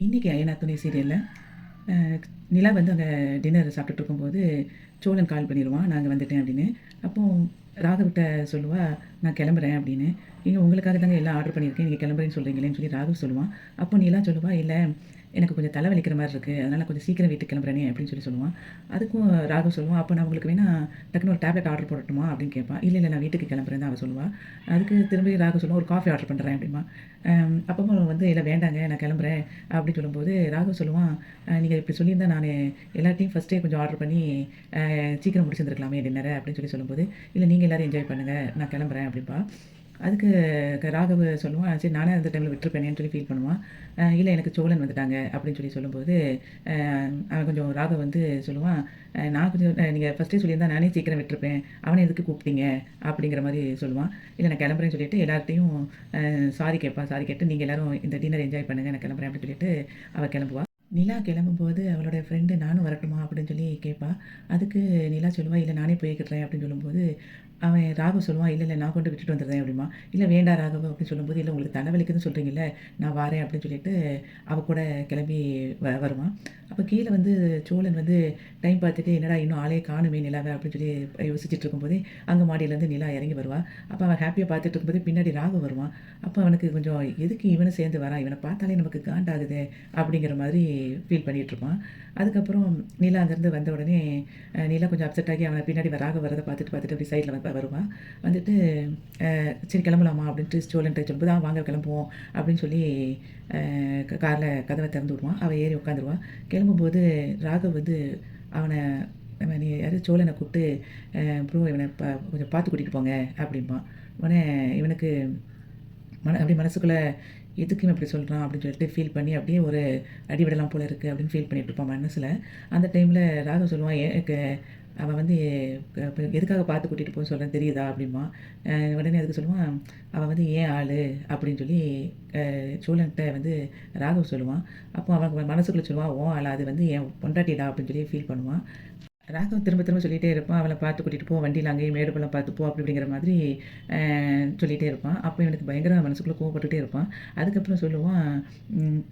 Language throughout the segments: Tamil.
இன்றைக்கி அயனா துணை சீரியலில் நிலா வந்து அங்கே டின்னர் சாப்பிட்டுட்டு இருக்கும்போது சோழன் கால் பண்ணிடுவான், நாங்கள் வந்துட்டேன் அப்படின்னு. அப்போது ராகவ்கிட்ட சொல்லுவா, நான் கிளம்புறேன் அப்படின்னு. நீங்கள் உங்களுக்காக தாங்க எல்லாம் ஆர்டர் பண்ணியிருக்கேன், நீங்கள் கிளம்புறேன்னு சொல்கிறீங்களேன்னு சொல்லி ராகவ் சொல்லுவான். அப்போ நிலா சொல்லுவா, இல்லை எனக்கு கொஞ்சம் தலை வலிக்கிற மாதிரி இருக்குது, அதனால் கொஞ்சம் சீக்கிரம் வீட்டுக்கு கிளம்புறேனே அப்படின்னு சொல்லுவான். அதுக்கும் ராகவ் சொல்லுவான், அப்போ நான் உங்களுக்கு வேணால் டக்குன்னு ஒரு டேப்லெட் ஆர்டர் போடட்டுமா அப்படின்னு கேட்பான். இல்லை இல்லை நான் வீட்டுக்கு கிளம்புறேன் தான் அவள் சொல்லுவாள். அதுக்கு திரும்பி ராகவ் சொல்லுவான், ஒரு காஃபி ஆர்டர் பண்ணுறேன் அப்படிமா. அப்பவும் வந்து இல்லை வேண்டாங்க நான் கிளம்புறேன் அப்படின்னு சொல்லும்போது ராகவ் சொல்லுவான், நீங்கள் இப்படி சொல்லியிருந்தா நான் எல்லாத்தையும் ஃபஸ்ட்டே கொஞ்சம் ஆர்டர் பண்ணி சீக்கிரம் முடிச்சிருந்துருக்கலாமே டின்னரை அப்படின்னு சொல்லும்போது, இல்லை நீங்கள் எல்லோரும் என்ஜாய் பண்ணுங்கள் நான் கிளம்புறேன் அப்படின்பா. அதுக்கு ராகவ் சொல்லுவான், சரி நானே அந்த டைமில் விட்டுருப்பேனேன்னு சொல்லி ஃபீல் பண்ணுவான். இல்லை எனக்கு சோழன் வந்துட்டாங்க அப்படின்னு சொல்லும்போது அவன் கொஞ்சம் ராகவ் வந்து சொல்லுவான், நான் கொஞ்சம் நீங்கள் ஃபஸ்ட்டே சொல்லியிருந்தா நானே சீக்கிரம் விட்டுருப்பேன், அவனை எதுக்கு கூப்பிட்டீங்க அப்படிங்கிற மாதிரி சொல்லுவான். இல்லை நான் கிளம்புறேன்னு சொல்லிட்டு எல்லார்ட்டையும் சாரி கேட்பான். சாரி கேட்டு நீங்கள் எல்லோரும் இந்த டின்னர் என்ஜாய் பண்ணுங்கள், நான் கிளம்புறேன் அப்படின்னு சொல்லிட்டு அவள் கிளம்புவாள். நிலா கிளம்பும்போது அவளோட ஃப்ரெண்டு நானும் வரட்டுமா அப்படின்னு சொல்லி கேட்பா. அதுக்கு நிலா சொல்லுவா, இல்லை நானே போய்க்கிட்டுறேன் அப்படின்னு சொல்லும்போது அவன் ராகவ் சொல்லுவான், இல்லை இல்லை நான் கொண்டு விட்டுட்டு வந்துடுறேன் அப்படிமா. இல்லை வேண்டாம் ராகவ் அப்படின்னு சொல்லும்போது, இல்லை உங்களுக்கு தலைவலிக்குதுன்னு சொல்கிறீங்கல்ல, நான் வரேன் அப்படின்னு சொல்லிட்டு அவள் கூட கிளம்பி வருவான். அப்போ கீழே வந்து சோழன் வந்து டைம் பார்த்துட்டு என்னடா இன்னும் ஆளே காணுமே நிலாவை அப்படின்னு சொல்லி யோசிச்சுட்டு இருக்கும்போதே அங்கே மாடியிலேருந்து நிலா இறங்கி வருவாள். அப்போ அவன் ஹாப்பியாக பார்த்துட்டு இருக்கும்போது பின்னாடி ராகவ் வருவான். அப்போ அவனுக்கு கொஞ்சம் எதுக்கு இவனும் சேர்ந்து வரான், இவனை பார்த்தாலே நமக்கு காண்டாகுது அப்படிங்கிற மாதிரி ஃபீல் பண்ணிகிட்ருப்பான். அதுக்கப்புறம் நிலா அங்கேருந்து வந்த உடனே நிலா கொஞ்சம் அப்செட் ஆகி அவனை பின்னாடி ராகவ் வரதை பார்த்துட்டு அப்படி சைடில் வருவான். வந்துட்டு சரி கிளம்பலாமா அப்படின்ட்டு சோழன்ட்ட சொல்லும்போது வாங்க கிளம்புவோம் அப்படின்னு சொல்லி காரில் கதவை திறந்து விடுவான். அவள் ஏறி உட்காந்துருவான். கிளம்பும்போது ராகவ் வந்து அவனை நீ யாரும் சோழனை கூப்பிட்டு ப்ரோ இவனை கொஞ்சம் பார்த்து கூட்டிகிட்டு போங்க அப்படிம்பான். உடனே இவனுக்கு அப்படி மனசுக்குள்ளே எதுக்குமே அப்படி சொல்கிறான் அப்படின்னு சொல்லிட்டு ஃபீல் பண்ணி அப்படியே ஒரு அடிவிடலாம் போல இருக்குது அப்படின்னு ஃபீல் பண்ணிகிட்டு இருப்பான் மனசில். அந்த டைமில் ராகவ் சொல்லுவான், எனக்கு அவன் வந்து எதுக்காக பார்த்து கூட்டிகிட்டு போக சொல்கிறேன் தெரியுதா அப்படிமா. உடனே அதுக்கு சொல்லுவான், அவன் வந்து ஏன் ஆள் அப்படின்னு சொல்லி சோழன்கிட்ட வந்து ராகவ் சொல்லுவான். அப்போ அவன் மனசுக்குள்ளே சொல்லுவான், ஓ ஆள் அது வந்து என் பொண்டாட்டிடா அப்படின்னு சொல்லி ஃபீல் பண்ணுவான். ராகவ் திரும்ப திரும்ப சொல்லிகிட்டே இருப்பான், அவளை பார்த்து கூட்டிகிட்டு போ, வண்டியில் அங்கேயும் மேடு பள்ளம் பார்த்து போ அப்படிங்கிற மாதிரி சொல்லிகிட்டே இருப்பான். அப்போ எனக்கு பயங்கர மனசுக்குள்ளே கோவப்பட்டுகிட்டே இருப்பான். அதுக்கப்புறம் சொல்லுவான்,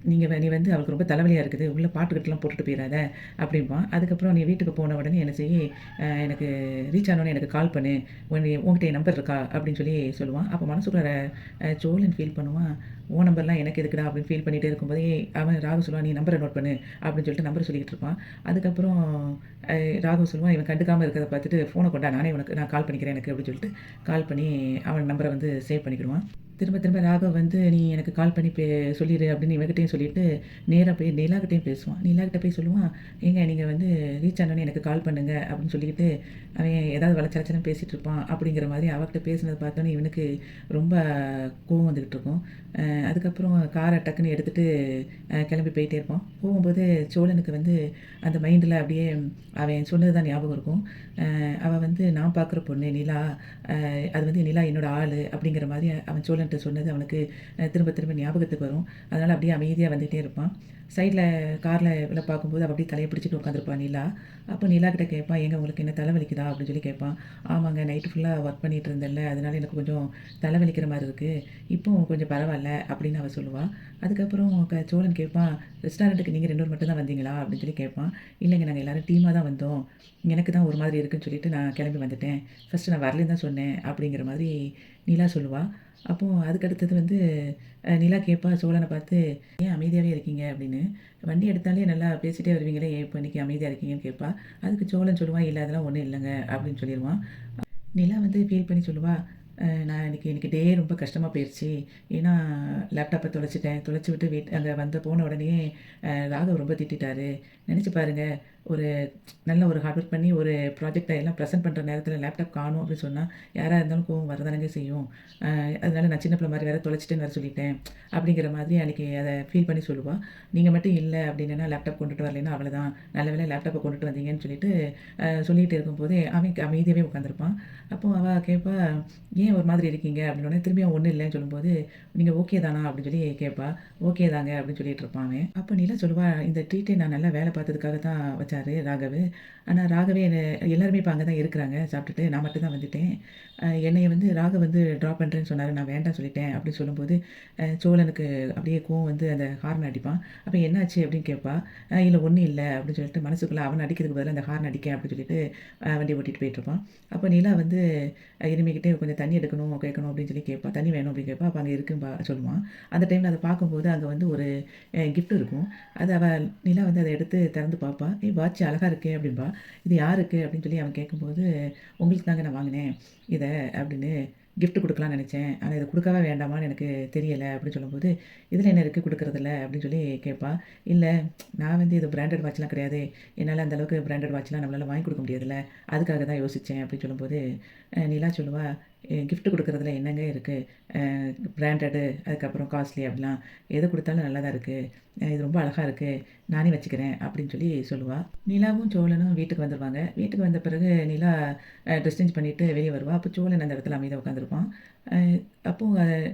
நீ வந்து அவளுக்கு ரொம்ப தலைவலியாக இருக்குது, உள்ளே பாட்டுக்கிட்டலாம் போட்டுட்டு போயிடாத அப்படிம்பான். அதுக்கப்புறம் நீ வீட்டுக்கு போன உடனே என்ன செய்ய, எனக்கு ரீச் ஆனோடனே எனக்கு கால் பண்ணு, உங்ககிட்ட என் நம்பர் இருக்கா அப்படின்னு சொல்லி சொல்லுவான். அப்போ மனசுக்குள்ள சோழன் ஃபீல் பண்ணுவான், ஓ நம்பர்லாம் எனக்கு எதுக்குடா அப்படின்னு ஃபீல் பண்ணிகிட்டே இருக்கும்போதே அவன் ராகு சொல்லுவான், நீ நம்பரை நோட் பண்ணு அப்படின்னு சொல்லிட்டு நம்பர் சொல்லிக்கிட்டு இருப்பான். அதுக்கப்புறம் ராகு சொல்லுவான், இவன் கண்டுக்காமல் இருக்கிறத பார்த்துட்டு ஃபோனை கொண்டா, நான் கால் பண்ணிக்கிறேன் எனக்கு அப்படின்னு சொல்லிட்டு கால் பண்ணி அவன் நம்பரை வந்து சேவ் பண்ணிக்கிடுவான். திரும்ப திரும்ப ராகவ் வந்து நீ எனக்கு கால் பண்ணி சொல்லிடு அப்படின்னு இவகிட்டையும் சொல்லிவிட்டு நேராக போய் நிலாக்கிட்டையும் பேசுவான். நிலாக்கிட்ட போய் சொல்லுவான், ஏங்க நீங்கள் வந்து ரீச் ஆனோன்னே எனக்கு கால் பண்ணுங்க அப்படின்னு சொல்லிக்கிட்டு அவன் ஏதாவது வளச்சலச்சனம் பேசிகிட்டு இருப்பான். அப்படிங்கிற மாதிரி அவகிட்ட பேசுனதை பார்த்தோன்னே இவனுக்கு ரொம்ப கோவம் வந்துக்கிட்டு இருக்கும். அதுக்கப்புறம் காரை டக்குன்னு எடுத்துகிட்டு கிளம்பி போயிட்டே இருப்பான். போகும்போது சோழனுக்கு வந்து அந்த மைண்டில் அப்படியே அவன் சொன்னது தான் ஞாபகம் இருக்கும். அவள் வந்து நான் பார்க்குற பொண்ணு நிலா, அது வந்து நிலா என்னோடய ஆள் அப்படிங்கிற மாதிரி அவன் சோழன்ட்ட சொன்னது அவனுக்கு திரும்ப திரும்ப ஞாபகத்துக்கு வரும். அதனால் அப்படியே அமைதியாக வந்துகிட்டே இருப்பான். சைடில் காரில் இவ்வளோ பார்க்கும்போது அவள் அப்படியே தலையை பிடிச்சிட்டு உட்காந்துருப்பான் நிலா. அப்போ நிலா கிட்ட கேட்பான், எங்க உங்களுக்கு என்ன தலைவலிக்குதா அப்படின்னு சொல்லி கேட்பான். ஆமாங்க நைட்டு ஃபுல்லாக ஒர்க் பண்ணிகிட்டு இருந்தேன்ல, அதனால எனக்கு கொஞ்சம் தலைவலிக்கிற மாதிரி இருக்குது, இப்போ கொஞ்சம் பரவாயில்ல அப்படின்னு அவள் சொல்லுவாள். அதுக்கப்புறம் சோழன் கேட்பான், ரெஸ்டாரண்ட்டுக்கு நீங்கள் 2 பேர் மட்டும் தான் வந்தீங்களா அப்படின்னு சொல்லி கேட்பான். இல்லைங்க நாங்கள் எல்லோரும் டீமாக தான் வந்தோம், எனக்கு தான் ஒரு மாதிரி இருக்குன்னு சொல்லிட்டு நான் கிளம்பி வந்துட்டேன், ஃபஸ்ட்டு நான் வரலன்னு தான் சொன்னேன் அப்படிங்கிற மாதிரி நிலா சொல்லுவாள். அப்போது அதுக்கடுத்தது வந்து நிலா கேட்பா சோழனை பார்த்து, ஏன் அமைதியாகவே இருக்கீங்க அப்படின்னு, வண்டி எடுத்தாலே நல்லா பேசிகிட்டே வருவீங்களே, ஏன் இப்போ இன்றைக்கி அமைதியாக இருக்கீங்கன்னு கேட்பா. அதுக்கு சோழன் சொல்லுவான், இல்லை அதெல்லாம் ஒன்றும் இல்லைங்க அப்படின்னு சொல்லிடுவான். நிலா வந்து ஃபீல் பண்ணி சொல்லுவா, நான் இன்றைக்கி டே ரொம்ப கஷ்டமாக போயிடுச்சு, ஏன்னா லேப்டாப்பை தொலைச்சி விட்டு அங்கே போன உடனே ராகவ் ரொம்ப திட்டாரு. நினச்சி பாருங்கள், ஒரு நல்ல ஒரு ஹார்ட் ஒர்க் பண்ணி ஒரு ப்ராஜெக்டை எல்லாம் ப்ரெசென்ட் பண்ணுற நேரத்தில் லேப்டாப் காணும் அப்படின்னு சொன்னால் யாராக இருந்தாலும் கோவம் வரதானங்க செய்யும். அதனால நான் சின்ன பிள்ளை மாதிரி வேறு தொலைச்சிட்டேன்னு வேறு சொல்லிட்டேன் அப்படிங்கிற மாதிரி அன்றைக்கி அதை ஃபீல் பண்ணி சொல்லுவாள். நீங்கள் மட்டும் இல்லை அப்படின்னா லேப்டாப் கொண்டுட்டு வரலைன்னா அவ்வளோதான், நல்ல வேளை லேப்டாப்பை கொண்டுட்டு வந்தீங்கன்னு சொல்லிட்டு சொல்லிகிட்டு இருக்கும்போதே அவன் அமைதியாகவே உட்காந்துருப்பான். அப்போது அவள் கேட்பா, ஏன் ஏன் ஒரு மாதிரி இருக்கீங்க அப்படின்னோடனே திரும்பியும் ஒன்றும் இல்லைன்னு சொல்லும்போது, நீங்கள் ஓகே தானா அப்படின்னு சொல்லி கேட்பா. ஓகே தாங்க அப்படின்னு சொல்லிட்டு இருப்பான் அவன். அப்போ நிலா சொல்லுவா, இந்த ட்ரீட்டே நான் நல்லா வேலை பார்த்ததுக்காக தான் வச்சாரு ராகவு. ஆனா ராகவே எல்லாருமே இப்போ அங்க தான் இருக்கிறாங்க சாப்பிட்டுட்டு. நான் மட்டும் தான் வந்துட்டேன். என்னைய வந்து ராகவ் வந்து ட்ராப் பண்ணுறேன்னு சொன்னாரு. நான் வேண்டான்னு சொல்லிட்டேன் அப்படின்னு சொல்லும்போது, சோழனுக்கு அப்படியே கோவம் வந்து அந்த ஹார்ன் அடிப்பான். அப்போ என்னாச்சு அப்படின்னு கேட்பா. இல்ல ஒண்ணும் இல்ல அப்படின்னு சொல்லிட்டு மனசுக்குள்ள அவன அடிக்கிறதுக்கு பதிலா அந்த ஹார்ன் அடிக்கேன் அப்படின்னு சொல்லிட்டு வண்டிய ஓட்டிட்டு போயிட்டுருப்பான். அப்போ நிலா வந்து இருமிக்கிட்டே கொஞ்சம் தண்ணி எடுக்கணும், கேட்கணும் அப்படின்னு சொல்லி கேட்பா. தண்ணி வேணும் அப்படின்னு கேட்பா. அப்போ அங்க இருக்குன்னு சொல்லுவான். அந்த டைம்ல அத பார்க்கும்போது அங்க வந்து ஒரு கிஃப்ட் இருக்கும். அது அவ நிலா வந்து அத எடுத்து திறந்து பார்ப்பா. "ஏய் வாட்ச் அழகா இருக்கே" அப்படின்பா. "இது யாருக்கு?" அப்படின்னு சொல்லி அவன் கேட்கும்போது, "உங்களுக்கு தாங்க நான் வாங்கினேன் இத" அப்படின்னு கிஃப்ட் குடுக்கலாம்னு நெனச்சேன். ஆனா இத குடுக்கவா வேண்டாமான்னு எனக்கு தெரியல அப்படின்னு சொல்லும்போது, "இதுல என்ன இருக்கு குடுக்குறதுல?" அப்படின்னு சொல்லி கேட்பா. "இல்ல நான் வந்து இது பிராண்டட் வாட்ச்லாம் கிடையாது. என்னால அந்த அளவுக்கு பிராண்டட் வாட்ச்லாம் நம்மளால வாங்கி குடுக்க முடியாதுல்ல. அதுக்காக தான் யோசிச்சேன்" அப்படின்னு சொல்லும்போது, நிலா சொல்லுவா, கிஃப்ட் குடுக்குறதுல என்னங்க இருக்கு? பிராண்டடு, அதுக்கப்புறம் காஸ்ட்லி அப்படிலாம் எது குடுத்தாலும் நல்லா தான் இருக்கு. இது ரொம்ப அழகா இருக்கு. நானே வச்சுக்கிறேன் அப்படின்னு சொல்லி சொல்லுவா. நிலாவும், சோழனும் வீட்டுக்கு வந்துருவாங்க. வீட்டுக்கு வந்த பிறகு நிலா ட்ரெஸ் சேஞ்ச் பண்ணிட்டு வெளிய வருவா. அப்போ சோழன் அந்த இடத்துல அமைதியா உட்காந்துருப்பான். அ அப்போ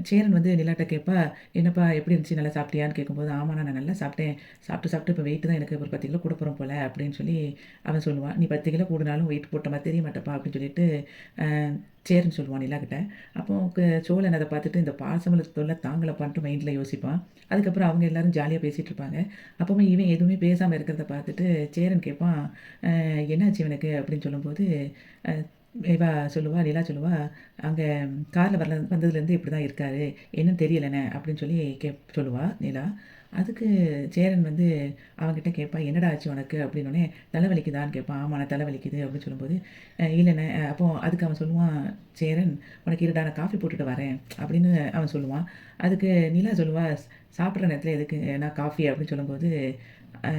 சேரன் வந்து நிலாட்ட கேட்பா, "என்னப்பா எப்படி இருந்துச்சு? நல்லா சாப்பிட்டியான்னு?" கேட்கும்போது, "ஆமாண்ணா நான் நல்லா சாப்பிட்டேன். சாப்பிட்டு சாப்பிட்டு இப்போ வெயிட் தான் எனக்கு ஒரு 10 கிலோ கூட போறேன் போல" அப்படின்னு சொல்லி அவன் சொல்லுவான். "நீ 10 கிலோ கூடுனாலும் வெயிட் போட்ட மாரி தெரிய மாட்டப்பா" அப்படின்னு சொல்லிட்டு அ சேரன் சொல்லுவான் நிலாகிட்ட. அப்போ சோழன் அத பார்த்துட்டு இந்த பாசமலர் தொல்ல தாங்கலப்பான்ட்டு மைண்ட்ல யோசிப்பான். அதுக்கப்புறம் அவங்க எல்லாரும் ஜாலியா பேசிட்டு இருப்பாங்க. அப்பவுமே இவன் எதுவுமே பேசாம இருக்கிறத பார்த்துட்டு சேரன் கேட்பான், என்னாச்சு இவனுக்கு?" அப்படின்னு சொல்லும்போது, அ இவ சொல்லுவா, நிலா சொல்லுவா, "அங்க கார்ல வந்ததுலேருந்து இப்படிதான் இருக்காரு. என்னன்னு தெரியலண்ணே" அப்படின்னு சொல்லி சொல்லுவா நிலா. அதுக்கு சேரன் வந்து அவன்கிட்ட கேட்பான், "என்னடா ஆச்சு உனக்கு?" அப்படின்னோனே, "தலை வலிக்குதான்னு?" கேட்பான். "ஆமாண்ணே தலை வலிக்குது" அப்படின்னு சொல்லும்போது, இல்லண்ணே" அப்போ அதுக்கு அவன் சொல்லுவான் சேரன், "உனக்கு இருடா நான் காஃபி போட்டுட்டு வரேன்" அப்படின்னு அவன் சொல்லுவான். அதுக்கு நிலா சொல்லுவா, சாப்பிடுற நேரத்தில எதுக்கு நான் காஃபி?" அப்படின்னு சொல்லும்போது, அ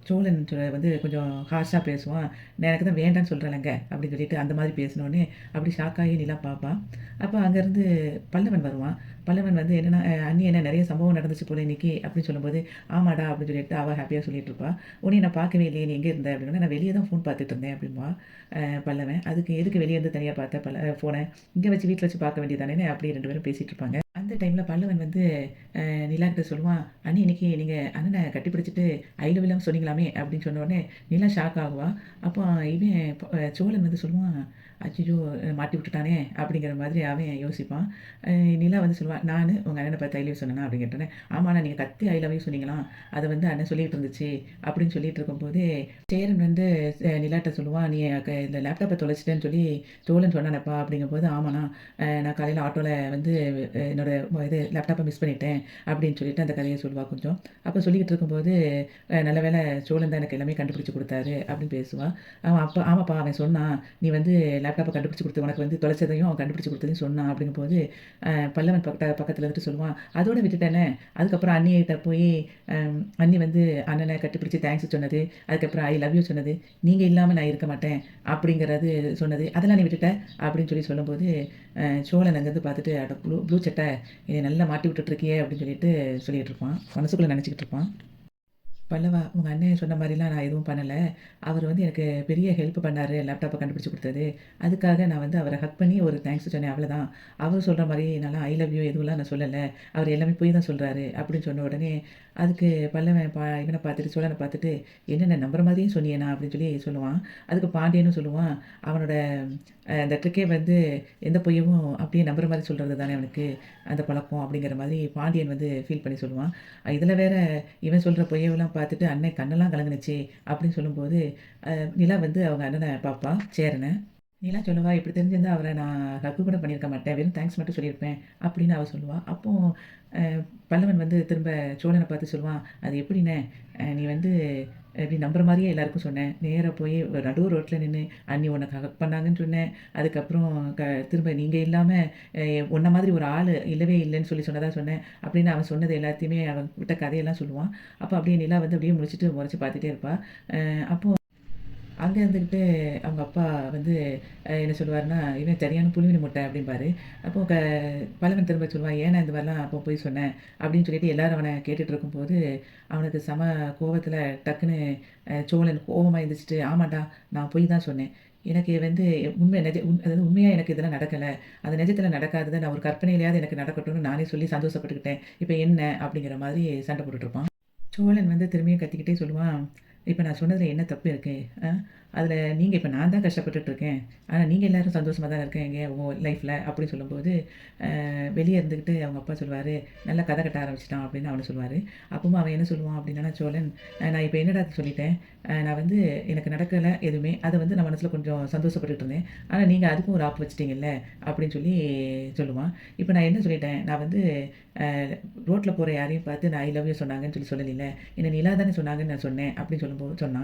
சோழன் வந்து கொஞ்சம் ஹார்ஷா பேசுவான். "நான் எனக்கு தான் வேண்டான்னு சொல்றேன்லங்க" அப்படின்னு சொல்லிட்டு அந்த மாதிரி பேசினோனே, அப்படி ஷாக் ஆகி நிலா பார்ப்பா. அப்ப அங்கேருந்து பல்லவன் வருவான். பல்லவன் வந்து என்னன்னா, "அண்ணி என்ன நெறைய சம்பவம் நடந்துச்சு போல இன்னைக்கு" அப்படின்னு சொல்லும்போது, "ஆமாடா" அப்படின்னு சொல்லிட்டு அவ ஹேப்பியா சொல்லிட்டு இருப்பா. "உன்னைய நான் பார்க்கவே இல்லையே, நீ எங்க இருந்த?" அப்படின்னோனே, "நான் வெளிய தான் ஃபோன் பார்த்துட்டு இருந்தேன்" அப்படிம்பா பல்லவன். அதுக்கு "எதுக்கு வெளிய இருந்து தனியா பார்த்த ஃபோன? இங்க வச்சு வீட்ல வச்சு பார்க்க வேண்டியது தானேன்னு" அப்படியே 2 பேரும் பேசிட்டு இருப்பாங்க. அந்த டைம்ல பல்லவன் வந்து நிலா கிட்ட சொல்லுவான், "அண்ணி இன்னைக்கு நீங்க அண்ணன கட்டிப்பிடிச்சுட்டு ஐ லவ் யூ லாம் சொன்னீங்களாமே" அப்படின்னு சொன்ன உடனே நிலா ஷாக் ஆகுவா. அப்போ இவன் சோழன் வந்து சொல்லுவான், "அச்சச்சோ! மாட்டி விட்டுட்டானே!" அப்படிங்கிற மாதிரி அவன் யோசிப்பான். அ நிலா வந்து சொல்லுவா, "நானு உங்க அண்ணன பார்த்து ஐ லவ் யூ சொன்னேனா?" அப்படின்னு கேட்டோனே, "ஆமாண்ணா நீங்க கத்தி ஐ லவ் யூ சொன்னீங்களாம். அத வந்து அண்ணன் சொல்லிட்டு இருந்துச்சு" அப்படின்னு சொல்லிட்டு இருக்கும்போதே, சேரன் வந்து நிலாட்ட சொல்லுவான், "நீ இந்த லேப்டாப்ப தொலைச்சிட்டேன்னு சொல்லி சோழன் சொன்னானேப்பா" அப்படிங்கும்போது, "ஆமாண்ணா நான் காலையில ஆட்டோல வந்து என்னோட இது லேப்டாப்ப மிஸ் பண்ணிட்டேன்" அப்படின்னு சொல்லிட்டு அந்த கதைய சொல்லுவா கொஞ்சம். அப்ப சொல்லிக்கிட்டு இருக்கும்போது, நல்ல வேளை சோழன் தான் எனக்கு எல்லாமே கண்டுபிடிச்சு குடுத்தாரு" அப்படின்னு பேசுவா. அவன் அப்ப "ஆமாப்பா அவன் சொன்னான். நீ வந்து லேப்டாப்ப கண்டுபிடிச்சு குடுத்து உனக்கு வந்து தொலைச்சதையும் அவன் கண்டுபிடிச்சு குடுத்ததையும் சொன்னான்" அப்படிங்கும்போது, பல்லவன் பக்கத்துல இருந்துட்டு சொல்லுவான், "அதோட விட்டுட்டேனே. அதுக்கப்புறம் அண்ணிகிட்ட போயி அண்ணி வந்து அண்ணன கட்டிப்பிடிச்சு தேங்க்ஸ் சொன்னது, அதுக்கப்புறம் ஐ லவ் யூ சொன்னது, நீங்க இல்லாம நான் இருக்க மாட்டேன் அப்படிங்கிறது சொன்னது, அதெல்லாம் நீ விட்டுட்ட" அப்படின்னு சொல்லி சொல்லும்போது, சோழன் அங்கேருந்து பார்த்துட்டு, "அட ப்ளூ ப்ளூ சட்டை என்னைய நல்லா மாட்டி விட்டுட்டுருக்கியே" அப்படின்னு சொல்லிட்டு சொல்லிட்டு இருப்பான். மனசுக்குள்ள நெனச்சுக்கிட்டு இருப்பான். பல்லவா, உங்க அண்ணன் சொன்ன மாரிலாம் நான் எதுவும் பண்ணல. அவரு வந்து எனக்கு பெரிய ஹெல்ப் பண்ணாரு, லேப்டாப்ப கண்டுபிடிச்சு குடுத்தது. அதுக்காக நான் வந்து அவர ஹக் பண்ணி ஒரு தேங்க்ஸ் சொன்னேன் அவ்வளதான். அவரு சொல்ற மாரி நான்லாம் ஐ லவ் யூ எதுவும்லாம் நான் சொல்லல. அவரு எல்லாமே பொய் தான் சொல்றாரு அப்படின்னு சொன்ன உடனே, அதுக்கு பல்லவன் இவன பார்த்துட்டு, சோழன பார்த்துட்டு, "என்னென்ன நம்புற மாதிரியே சொன்னியேண்ணா" அப்படின்னு சொல்லி சொல்லுவான். அதுக்கு பாண்டியனும் சொல்லுவான், "அவனோட அந்த ட்ரிக்கே வந்து எந்த பொய்யவும் அப்படியே நம்புற மாரி சொல்றது தானே அவனுக்கு அந்த பழக்கம்" அப்படிங்கிற மாதிரி பாண்டியன் வந்து ஃபீல் பண்ணி சொல்லுவான். இதில வேற இவன் சொல்ற பொய்யவெல்லாம் பார்த்துட்டு அண்ணன் கண்ணெல்லாம் கலங்குனுச்சு அப்படின்னு சொல்லும்போது, நிலா வந்து அவங்க அண்ணன பார்ப்பா, சேரன. நிலா சொல்லுவா, "இப்படி தெரிஞ்சிருந்தா அவர நான் ஹக் கூட பண்ணியிருக்க மாட்டேன். வெறும் தேங்க்ஸ் மட்டும் சொல்லியிருப்பேன்." அப்படின்னு அவ சொல்லுவா. அப்போ அ பல்லவன் வந்து திரும்ப சோழன பார்த்து சொல்லுவான், "அது எப்படிண்ணே, நீ வந்து இப்படி நம்புற மாரியே எல்லாருக்கும் சொன்ன. நேரா போய் ஒரு நடு ரோட்ல நின்னு அண்ணி உனக்கு ஹக் பண்ணாங்கன்னு சொன்ன. அதுக்கப்புறம் திரும்ப நீங்க இல்லாம அ உன்ன மாதிரி ஒரு ஆளு இல்லவே இல்லன்னு சொல்லி சொன்னதா சொன்ன." அப்படின்னு அவன் சொன்னது எல்லாத்தையுமே அவன் விட்ட கதையெல்லாம் சொல்லுவான். அப்ப அப்படியே நிலா வந்து அப்படியே முழிச்சுட்டு முறைச்சு பார்த்துட்டே இருப்பா. அப்போ அங்க இருந்துகிட்டு அவங்க அப்பா வந்து என்ன சொல்லுவாருன்னா, "இவன் சரியான புழுவினி முட்டை" அப்படிம்பாரு. அப்போ பல்லவன் திரும்ப சொல்லுவான், "ஏன்னா இந்த மாரிலாம் அப்போ பொய் சொன்ன?" அப்படின்னு சொல்லிட்டு எல்லாரும் அவன கேட்டுட்டு இருக்கும்போது, அவனுக்கு செம கோவத்துல டக்குன்னு சோழன் கோவமா எந்திரிச்சுட்டு, "ஆமான்டா நான் பொய் தான் சொன்னேன். எனக்கு வந்து உண்மை அதாவது உண்மையா எனக்கு இதெல்லாம் நடக்கல. அது நிஜத்தில நடக்காதத நான் ஒரு கற்பனையிலயாவது எனக்கு நடக்கட்டும்னு நானே சொல்லி சந்தோஷப்பட்டுக்கிட்டேன். இப்ப என்ன? அப்படிங்கிற மாதிரி சண்டை போட்டுட்டு இருப்பான். சோழன் வந்து திரும்பியும் கத்திக்கிட்டே சொல்லுவான், "இப்ப நான் சொன்னதுல என்ன தப்பு இருக்கு? அ அதில நீங்க இப்ப நான் தான் கஷ்டப்பட்டுட்டு இருக்கேன். ஆனா நீங்க எல்லாரும் சந்தோஷமா தானே இருக்கீங்க உங்க லைஃப்ல." அப்படின்னு சொல்லும்போது, வெளிய இருந்துகிட்டு அவங்க அப்பா சொல்லுவாரு, "நல்லா கதை கட்ட ஆரம்பிச்சுட்டான்." அப்படின்னு அவனு சொல்லுவாரு. அப்பவும் அவன் என்ன சொல்லுவான் அப்படின்னா, சோழன், நான் இப்ப என்னடா சொல்லிட்டேன்? நான் வந்து எனக்கு நடக்கல எதுவுமே. அத வந்து நான் மனசுல கொஞ்சம் சந்தோஷப்பட்டுட்டு இருந்தேன். ஆனா நீங்க அதுக்கும் ஒரு ஆப்பு வச்சுட்டீங்கல்ல." அப்படின்னு சொல்லி சொல்லுவான். இப்ப நான் என்ன சொல்லிட்டேன்? நான் வந்து அ ரோட்ல போற யாரையும் பார்த்து நான் ஐ லவ் யூ சொன்னாங்கன்னு சொல்லி சொல்லலைல்ல. என்ன நிலா தானே சொன்னாங்கன்னு நான் சொன்னேன். அப்படின்னு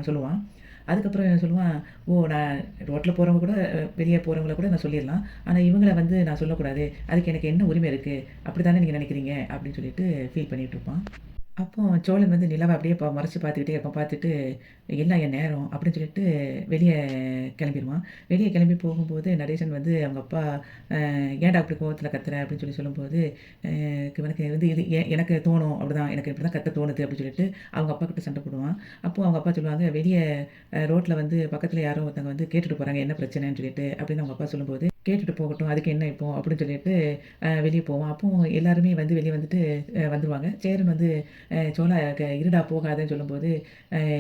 சொல்லுவான். அதுக்கப்புறம் இவன் சொல்லுவான், "ஓ! நான் ரோட்ல போறவங்க கூட வெளிய போறவங்கள கூட நான் சொல்லிர்லாம். ஆனா இவங்கள வந்து நான் சொல்லக்கூடாது. அதுக்கு எனக்கு என்ன உரிமை இருக்கு? அப்படித்தானே நீங்க நினைக்கிறீங்க?" அப்படின்னு சொல்லிட்டு ஃபீல் பண்ணிட்டு இருப்பான். அப்போ சோழன் வந்து நிலாவ அப்படியே மொறச்சு பார்த்துக்கிட்டே இருப்பான். பார்த்துட்டு, "எல்லாம் என் நேரம்" அப்படின்னு சொல்லிட்டு வெளிய கிளம்பிருவான். வெளிய கிளம்பி போகும்போது நடேசன் வந்து அவங்க அப்பா, "ஏன்டா இப்படி கோவத்துல கத்துற?" அப்படின்னு சொல்லும்போது, இவனுக்கு வந்து இது எனக்கு தோணும் அப்படிதான். எனக்கு இப்படிதான் கத்த தோணுது அப்படின்னு சொல்லிட்டு அவங்க அப்பாகிட்ட சண்டை போடுவான். அப்போ அவங்க அப்பா சொல்லுவாங்க, "வெளிய ரோட்ல வந்து பக்கத்துல யாரோ ஒருத்தவங்க வந்து கேட்டுட்டு போறாங்க. என்ன பிரச்சனைன்னு சொல்லிட்டு" அப்படின்னு அவங்க அப்பா சொல்லும்போது, "கேட்டுட்டு போகட்டும். அதுக்கு என்ன இப்போ?" அப்படின்னு சொல்லிட்டு வெளிய போவான். அப்போ எல்லாருமே வந்து வெளிய வந்துட்டு வந்துருவாங்க. சேரன் வந்து சோலா "இருடா போகாதன்னு" சொல்லும்போது,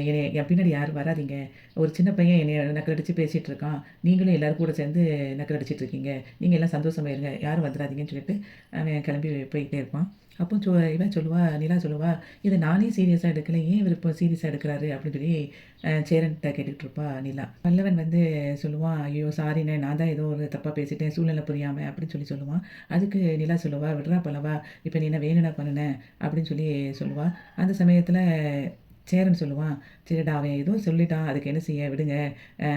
என்னைய என் பின்னாடி யாரும் வராதீங்க. ஒரு சின்ன பையன் என்னைய நக்கலடிச்சு பேசிட்டு இருக்கான். நீங்களும் எல்லாரும் கூட சேர்ந்து நக்கலடிச்சிட்டு இருக்கீங்க. நீங்க எல்லாம் சந்தோஷமா இருங்க. யாரும் வந்துராதீங்கன்னு சொல்லிட்டு அவன் கிளம்பி போயிட்டே இருப்பான். அப்போ இவன் சொல்லுவா, நிலா சொல்லுவா, "இத நானே சீரியஸா எடுக்கல. ஏன் இவரு இப்போ சீரியஸா எடுக்குறாரு?" அப்படின்னு சொல்லி சேரன்ட்ட கேட்டுட்டு இருப்பா நிலா. பல்லவன் வந்து சொல்லுவான், "ஐயோ! சாரிண்ணே. நான் தான் ஏதோ ஒரு தப்பா பேசிட்டேன். சூழ்நிலை புரியாம" அப்படின்னு சொல்லி சொல்லுவான். அதுக்கு நிலா சொல்லுவா, "விட்றா பல்லவா! இப்ப நீ என்ன வேணும்னா பண்ணுன?" அப்படின்னு சொல்லி சொல்லுவா. அந்த சமயத்துல சேரன் சொல்லுவான், "சரிடா அவன் ஏதோ சொல்லிட்டான். அதுக்கு என்ன செய்ய விடுங்க.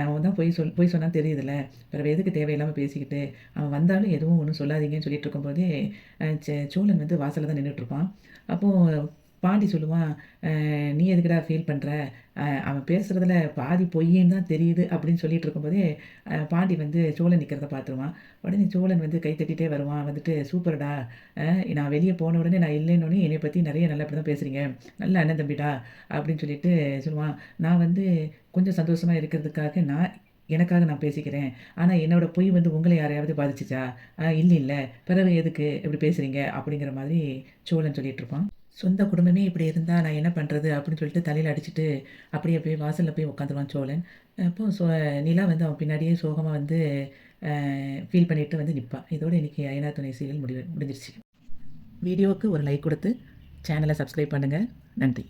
அவன் தான் பொய் சொன்னான்னு தெரியுதுல்ல. பிறவு எதுக்கு தேவையில்லாம பேசிக்கிட்டு. அவன் வந்தாலும் எதுவும் ஒண்ணும் சொல்லாதீங்கன்னு" சொல்லிட்டு இருக்கும்போதே, சோழன் வந்து வாசல்ல தான் நின்னுட்டுருப்பான். அப்போ பாண்டி சொல்லுவான், "நீ எதுக்குடா ஃபீல் பண்ற? அவன் பேசுறதுல பாதி பொய்யின்னு தான் தெரியுது." அப்படின்னு சொல்லிட்டு இருக்கும்போதே, பாண்டி வந்து சோழன் நிக்கிறத பார்த்துருவான். உடனே சோழன் வந்து கை தட்டிட்டே வருவான். வந்துட்டு, "சூப்பர்டா! நான் வெளிய போன உடனே நான் இல்லைன்னோனே என்னைய பத்தி நெறைய நல்லா இப்படி தான் பேசுறீங்க. நல்ல அண்ணன் தம்பிடா." அப்படின்னு சொல்லிட்டு சொல்லுவான். "நான் வந்து கொஞ்சம் சந்தோஷமா இருக்கிறதுக்காக எனக்காக நான் பேசிக்கிறேன். ஆனா என்னோட பொய் வந்து உங்கள யாரையாவது பாதிச்சுச்சா? இல்லைல்ல. பிறவு எதுக்கு இப்படி பேசுறீங்க?" அப்படிங்கிற மாதிரி சோழன் சொல்லிட்டுருப்பான். சொந்த குடும்பமே இப்படி இருந்தா நான் என்ன பண்றது? அப்படின்னு சொல்லிட்டு தலையில அடிச்சுட்டு, அப்படியே போய் வாசல்ல போய் உட்காந்துருவான் சோழன். அப்போ நிலா வந்து அவன் பின்னாடியே சோகமா வந்து ஃபீல் பண்ணிட்டு வந்து நிப்பா. இதோட இன்னைக்கு அயனார் துணை சீரியல் முடிஞ்சிருச்சு. வீடியோவுக்கு ஒரு லைக் குடுத்து, சேனல சப்ஸ்கிரைப் பண்ணுங்க. நன்றி.